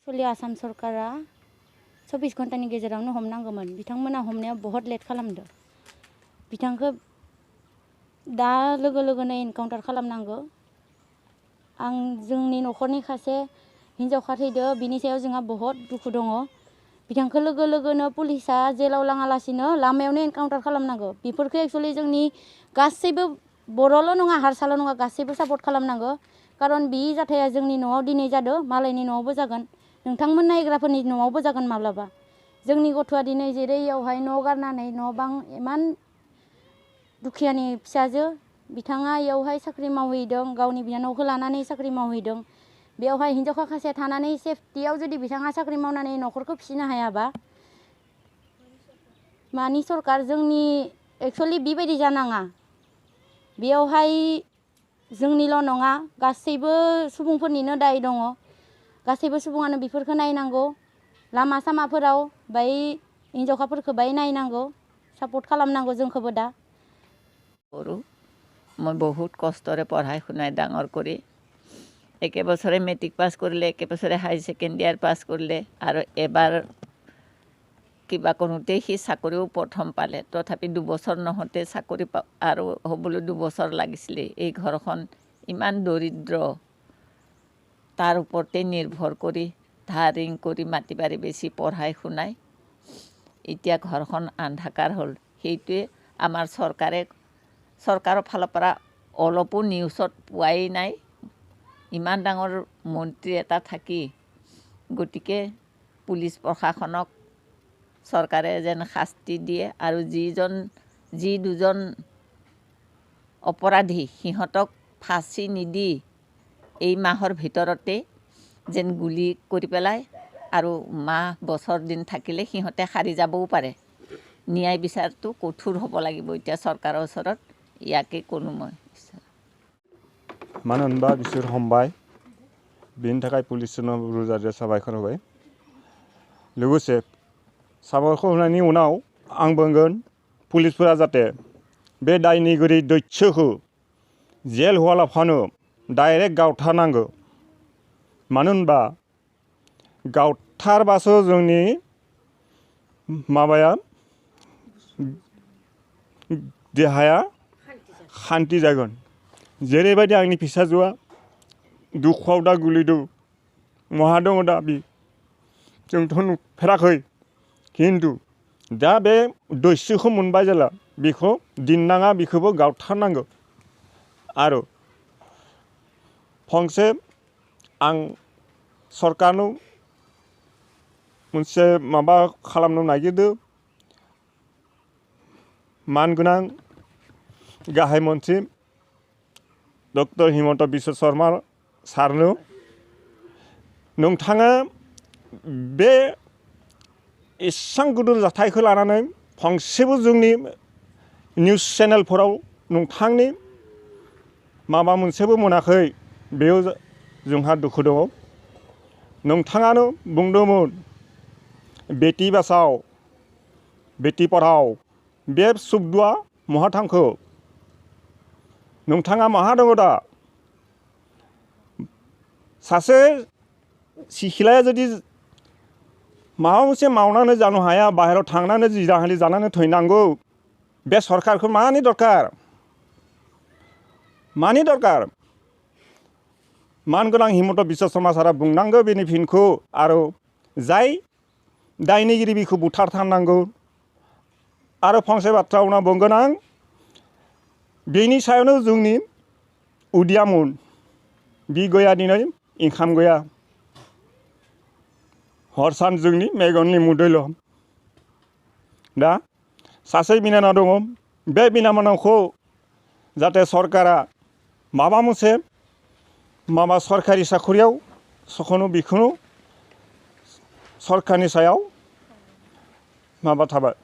actually Assam सरकारा 24 घन्टानि गेजेरावनो हमनांगौमोन बिथांमोना हमनायाव बहुत लेट खालामदों बिथांखौ दा लोगो लोगोनो एनकाउन्टार खालामनांगौ आं जोंनि न'खरनि सासे हिनजावखा थैदो बिनि सायाव जोंहा बहुत दुखु दङ बिथांखौ लोगो लोगोनो पुलिसा जेलाव लाङालासिनो लामायावनो एनकाउन्टार खालामनांगौ बेफोरखौ एक्चुअली जोंनि गासैबो बर'ल' नङा हारसाल' नङा गासैबो सापर्ट खालामनांगौ खारन बि जाथाया जोंनि न'आव दिनै जादों मालायनि न'आवबो जागोन नोंथांमोन नायग्राफोरनि न'आवबो जागोन माब्लाबा जोंनि गथ'आ दिनै जेरै इयावहाय न' गारनानै न' बां इमान दुखियानि फिसाजो बिथाङा इयावहाय साख्रि मावहैदों गावनि बिनानावखौ लानानै साख्रि मावहैदों बेयावहाय हिनजावखा खासेया थानानै सेफटियाव जुदि बिथाङा साख्रि मावनानै न'खरखौ फिसिनो हायाबा मानि सरकार जोंनि एक्चुअली बेबायदि जानाङा बेयावहाय जोंनिल' नङा गासैबो सुबुंफोरनिनो दाय दङ गासैबो सुबुङानो बेफोरखौ नायनांगौ लामा सामाफोराव बाय हिनजावखाफोरखौ बाय नायनांगौ सापर्ट खालामनांगौ जोंखौबो दा मैं बहुत कष्टरे पढ़ाई शुनाई डांगर करी एक बछरे मेट्रिक पास करले एक बछरे हाई सेकेंडारी पास करले और एबार किबा कोनोते ही चाकरिओ प्रथम पाले तथापि 2 बছर নহते चाकरि और हबले 2 बছर लागिছিলে এই ঘৰখন ইমান দৰিদ্ৰ तार उपरते निर्भर करी धार ऋण करी माटी बारी बेसी पढ़ाई शुनाई इतना घरखन आन्धाकार हल हेतुए आमार सरकारों फाলৰ পৰা অলপো নিউজত পোৱাই নাই ইমান ডাঙৰ মন্ত্ৰী এটা থাকি গতিকে পুলিচ প্ৰশাসনক सरकारे जेन शास्ति दिए और जी दुजन अपराधी सिहतक फाँसी निदी এই মাহৰ ভিতৰতে যেন গুলি কৰি পেলাই আৰু মাহ বছৰ দিন থাকিলে সিহঁতে হাৰি যাবও পাৰে ন্যায় বিচাৰটো কঠোৰ হ'ব লাগিব এতিয়া চৰকাৰৰ ওচৰত ইয়াকে কোনো মই मानो होनबा बिसोर हमबाय बेनि थाखाय पुलिसनो रोजा साबायखर होबाय लोगोसे साबायखर होनायनि उनाव आं बुंगोन पुलिसफोरा जाहाथे बे दायनिगिरि दैत्यखौ जेल होआलाफानो डाइरेक्ट गावथारनांगौ मानो होनबा गावथारबासो जोंनि माबाया देहाया शान्ति जागोन जेरैबायदि आंनि फिसाजोआ दुखुआव दा गोलैदों महा दङ दा बि जोंथ' नुफेराखै खिन्थु दा बे दैस्युखौ मोनबाय जेला बेखौ दिननाङा बेखौबो गावथारनांगौ आरो फंसे आं सरकारनो मोनसे माबा खालामनो नागिरदों मानगोनां गाहाय मन्त्रि डक्टर हिमन्त बिश्व शर्मा सारनो नोंथाङा बे एसां गिदिर जाथायखौ लानानै फंसेबो जोंनि निउज चेनेलफोराव नोंथांनि माबा मोनसेबो मोनाखै बेयाव जोंहा दुखु दङ नोंथाङानो बुंदोंमोन बेटि बाचाव बेटि पढ़ाओ बे शब्दआ महा थांखो नोंथाङा माहा दङ दा सासे सिख्लाया जुदि माबा मोनसे मावनानै जानो हाया बाहेरायाव थांनानै जिराहालि जानानै थैनांगौ बे सरकारखौ मानि दरकार मानगोनां हिमन्त बिश्व शर्मा सारा बुंनांगौ बेनि फिनखौ आरो जाय दायनिगिरि बिखौ बुथारथारनांगौ आरो फंसे बाथ्रा उनाव बुंगोन आं बेनि सायावनो जोंनि उदियामोन बि गया दिनै इंखाम गया हर सान जोंनि मेगननि मुदैल' दा सासे बिनानाव दङ बे बिनानावखौ जाहाथे सरकारा माबा मोनसे माबा सरकारि साखरियाव सखनो बिखौनो सरकारनि सायाव माबा थाबाय